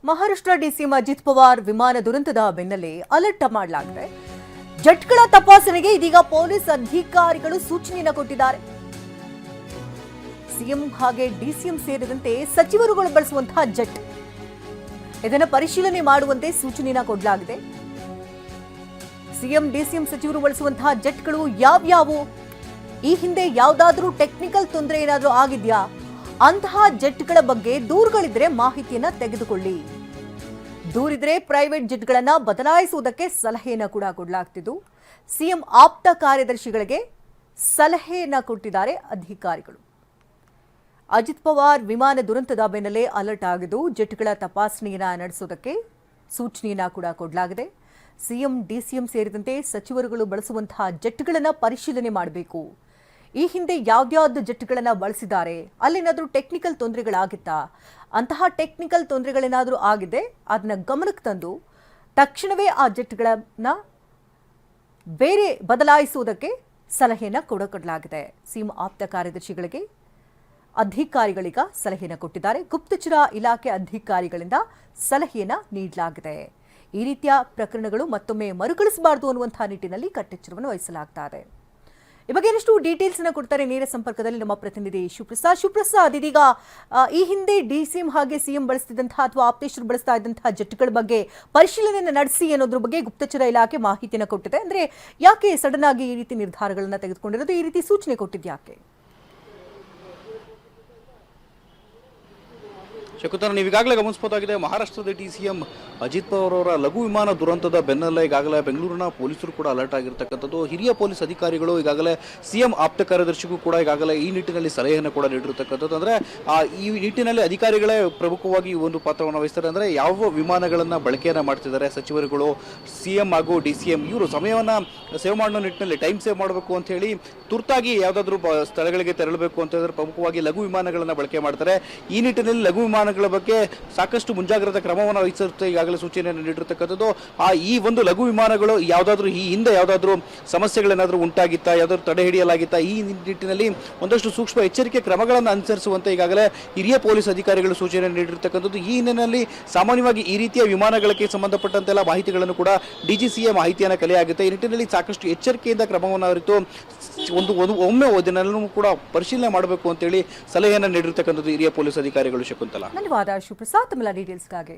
Maharashtra DCM Ajit Pawar ವಿಮಾನ ದುರಂತದ ಬೆನ್ನಲ್ಲೇ ಅಲರ್ಟ್ ಮಾಡಲಾಗಿದೆ. ಜೆಟ್ಗಳ ತಪಾಸಣೆಗೆ ಇದೀಗ ಪೊಲೀಸ್ ಅಧಿಕಾರಿಗಳು ಸೂಚನೆಯನ್ನು ಕೊಟ್ಟಿದ್ದಾರೆ. ಸಿಎಂ ಹಾಗೆ ಡಿಸಿಎಂ ಸೇರಿದಂತೆ ಸಚಿವರುಗಳು ಬಳಸುವಂತಹ ಜೆಟ್ ಇದನ್ನು ಪರಿಶೀಲನೆ ಮಾಡುವಂತೆ ಸೂಚನೆಯನ್ನು ಕೊಡಲಾಗಿದೆ. ಸಿಎಂ ಡಿಸಿಎಂ ಸಚಿವರು ಬಳಸುವಂತಹ ಜೆಟ್ಗಳು ಯಾವ್ಯಾವು, ಈ ಹಿಂದೆ ಯಾವುದಾದ್ರೂ ಟೆಕ್ನಿಕಲ್ ತೊಂದರೆ ಏನಾದರೂ ಆಗಿದೆಯಾ, ಅಂತಹ ಜೆಟ್ಗಳ ಬಗ್ಗೆ ದೂರುಗಳಿದ್ರೆ ಮಾಹಿತಿಯನ್ನ ತೆಗೆದುಕೊಳ್ಳಿ. ದೂರಿದ್ರೆ ಪ್ರೈವೇಟ್ ಜೆಟ್ಗಳನ್ನ ಬದಲಾಯಿಸುವುದಕ್ಕೆ ಸಲಹೆಯನ್ನ ಕೂಡ ಕೊಡಲಾಗ್ತಿದ್ದು, ಸಿಎಂ ಆಪ್ತ ಕಾರ್ಯದರ್ಶಿಗಳಿಗೆ ಸಲಹೆಯನ್ನ ಕೊಟ್ಟಿದ್ದಾರೆ ಅಧಿಕಾರಿಗಳು. ಅಜಿತ್ ಪವಾರ್ ವಿಮಾನ ದುರಂತದ ಬೆನ್ನಲ್ಲೇ ಅಲರ್ಟ್ ಆಗಿದ್ದು, ಜೆಟ್ಗಳ ತಪಾಸಣೆಯನ್ನ ನಡೆಸುವುದಕ್ಕೆ ಸೂಚನೆಯನ್ನ ಕೂಡ ಕೊಡಲಾಗಿದೆ. ಸಿಎಂ ಡಿಸಿಎಂ ಸೇರಿದಂತೆ ಸಚಿವರುಗಳು ಬಳಸುವಂತಹ ಜೆಟ್ಗಳನ್ನ ಪರಿಶೀಲನೆ ಮಾಡಬೇಕು. ಈ ಹಿಂದೆ ಯಾವ್ಯಾವ್ದು ಜೆಟ್ಗಳನ್ನ ಬಳಸಿದ್ದಾರೆ, ಅಲ್ಲೇನಾದ್ರೂ ಟೆಕ್ನಿಕಲ್ ತೊಂದರೆಗಳಾಗಿತ್ತಾ, ಅಂತಹ ಟೆಕ್ನಿಕಲ್ ತೊಂದರೆಗಳೇನಾದ್ರೂ ಆಗಿದೆ ಅದನ್ನ ಗಮನಕ್ಕೆ ತಂದು ತಕ್ಷಣವೇ ಆ ಜೆಟ್ಗಳನ್ನ ಬೇರೆ ಬದಲಾಯಿಸುವುದಕ್ಕೆ ಸಲಹೆಯನ್ನ ಕೊಡಲಾಗಿದೆ. ಸಿಎಂ ಆಪ್ತ ಕಾರ್ಯದರ್ಶಿಗಳಿಗೆ ಅಧಿಕಾರಿಗಳೀಗ ಸಲಹೆಯನ್ನು ಕೊಟ್ಟಿದ್ದಾರೆ. ಗುಪ್ತಚರ ಇಲಾಖೆ ಅಧಿಕಾರಿಗಳಿಂದ ಸಲಹೆಯನ್ನ ನೀಡಲಾಗಿದೆ. ಈ ರೀತಿಯ ಪ್ರಕರಣಗಳು ಮತ್ತೊಮ್ಮೆ ಮರುಕಳಿಸಬಾರದು ಅನ್ನುವಂತಹ ನಿಟ್ಟಿನಲ್ಲಿ ಕಟ್ಟೆಚ್ಚರವನ್ನು ವಹಿಸಲಾಗ್ತಾ ಇದೆ. ಈ ಬಗ್ಗೆ ಇನ್ನಷ್ಟು ಡೀಟೇಲ್ಸ್ ಅನ್ನು ಕೊಡ್ತಾರೆ ನೇರ ಸಂಪರ್ಕದಲ್ಲಿ ನಮ್ಮ ಪ್ರತಿನಿಧಿ ಶಿವಪ್ರಸಾದ್. ಇದೀಗ ಈ ಹಿಂದೆ ಡಿಸಿಎಂ ಹಾಗೆ ಸಿಎಂ ಬಳಸ್ತಿದ್ದಂತಹ ಅಥವಾ ಆಪ್ತೇಶರು ಬಳಸ್ತಾ ಇದ್ದಂತಹ ಜೆಟ್ಗಳ ಬಗ್ಗೆ ಪರಿಶೀಲನೆಯನ್ನು ನಡೆಸಿ ಅನ್ನೋದ್ರ ಬಗ್ಗೆ ಗುಪ್ತಚರ ಇಲಾಖೆ ಮಾಹಿತಿಯನ್ನು ಕೊಟ್ಟಿದೆ. ಅಂದ್ರೆ ಯಾಕೆ ಸಡನ್ ಆಗಿ ಈ ರೀತಿ ನಿರ್ಧಾರಗಳನ್ನ ತೆಗೆದುಕೊಂಡಿರೋದು, ಈ ರೀತಿ ಸೂಚನೆ ಕೊಟ್ಟಿದ್ಯಾಕೆ? ಶಕುಂತಲ, ನೀವು ಈಗಾಗಲೇ ಗಮನಿಸಬಹುದಾಗಿದೆ, ಮಹಾರಾಷ್ಟ್ರದ ಡಿಸಿಎಂ ಅಜಿತ್ ಪವಾರ್ ಅವರ ಲಘು ವಿಮಾನ ದುರಂತದ ಬೆನ್ನಲ್ಲೇ ಈಗಾಗಲೇ ಬೆಂಗಳೂರಿನ ಪೊಲೀಸರು ಕೂಡ ಅಲರ್ಟ್ ಆಗಿರ್ತಕ್ಕಂಥದ್ದು. ಹಿರಿಯ ಪೊಲೀಸ್ ಅಧಿಕಾರಿಗಳು ಈಗಾಗಲೇ ಸಿಎಂ ಆಪ್ತ ಕಾರ್ಯದರ್ಶಿಗೂ ಕೂಡ ಈಗಾಗಲೇ ಈ ನಿಟ್ಟಿನಲ್ಲಿ ಸಲಹೆಯನ್ನು ಕೂಡ ನೀಡಿರ್ತಕ್ಕಂಥದ್ದು. ಅಂದರೆ ಈ ನಿಟ್ಟಿನಲ್ಲಿ ಅಧಿಕಾರಿಗಳೇ ಪ್ರಮುಖವಾಗಿ ಈ ಒಂದು ಪಾತ್ರವನ್ನು ವಹಿಸ್ತಾರೆ. ಅಂದರೆ ಯಾವ ವಿಮಾನಗಳನ್ನು ಬಳಕೆಯನ್ನು ಮಾಡ್ತಿದ್ದಾರೆ ಸಚಿವರುಗಳು, ಸಿಎಂ ಹಾಗೂ ಡಿಸಿಎಂ ಇವರು ಸಮಯವನ್ನು ಸೇವ್ ಮಾಡೋ ನಿಟ್ಟಿನಲ್ಲಿ ಟೈಮ್ ಸೇವ್ ಮಾಡಬೇಕು ಅಂತ ಹೇಳಿ ತುರ್ತಾಗಿ ಯಾವುದಾದ್ರೂ ಸ್ಥಳಗಳಿಗೆ ತೆರಳಬೇಕು ಅಂತ ಹೇಳಿದ್ರೆ ಪ್ರಮುಖವಾಗಿ ಲಘು ವಿಮಾನಗಳನ್ನು ಬಳಕೆ ಮಾಡ್ತಾರೆ. ಈ ನಿಟ್ಟಿನಲ್ಲಿ ಲಘು ವಿಮಾನಗಳ ಬಗ್ಗೆ ಸಾಕಷ್ಟು ಮುಂಜಾಗ್ರತಾ ಕ್ರಮವನ್ನು ವಹಿಸುತ್ತೆ ಈಗಾಗಲೇ ಸೂಚನೆಯನ್ನು ನೀಡಿರ್ತಕ್ಕಂಥದ್ದು. ಈ ಒಂದು ಲಘು ವಿಮಾನಗಳು ಯಾವುದಾದ್ರೂ ಈ ಹಿಂದೆ ಯಾವುದಾದ್ರೂ ಸಮಸ್ಯೆಗಳೇನಾದರೂ ಉಂಟಾಗಿತ್ತಾ, ಯಾವುದಾದ್ರೂ ತಡೆ ಹಿಡಿಯಲಾಗಿತ್ತಾ, ಈ ನಿಟ್ಟಿನಲ್ಲಿ ಒಂದಷ್ಟು ಸೂಕ್ಷ್ಮ ಎಚ್ಚರಿಕೆ ಕ್ರಮಗಳನ್ನು ಅನುಸರಿಸುವಂತೆ ಈಗಾಗಲೇ ಹಿರಿಯ ಪೊಲೀಸ್ ಅಧಿಕಾರಿಗಳು ಸೂಚನೆಯನ್ನು ನೀಡಿರ್ತಕ್ಕಂಥದ್ದು. ಈ ಹಿನ್ನೆಲೆಯಲ್ಲಿ ಸಾಮಾನ್ಯವಾಗಿ ಈ ರೀತಿಯ ವಿಮಾನಗಳಿಗೆ ಸಂಬಂಧಪಟ್ಟಂತೆಲ್ಲ ಮಾಹಿತಿಗಳನ್ನು ಕೂಡ ಡಿಜಿಸಿಎ ಮಾಹಿತಿಯನ್ನು ಕಲೆಯಾಗುತ್ತೆ. ಈ ನಿಟ್ಟಿನಲ್ಲಿ ಸಾಕಷ್ಟು ಎಚ್ಚರಿಕೆಯಿಂದ ಕ್ರಮವನ್ನು ಅರಿತು ಒಮ್ಮೆ ಇದನ್ನೆಲ್ಲೂ ಕೂಡ ಪರಿಶೀಲನೆ ಮಾಡಬೇಕು ಅಂತೇಳಿ ಸಲಹೆಯನ್ನು ನೀಡಿರ್ತಕ್ಕಂಥದ್ದು ಹಿರಿಯ ಪೊಲೀಸ್ ಅಧಿಕಾರಿಗಳು. ಶಕುಂತಲ, ಧನ್ಯವಾದ ಶಿವಪ್ರಸಾದ್ ತಮ್ಮ ಡೀಟೇಲ್ಸ್ಗಾಗಿ.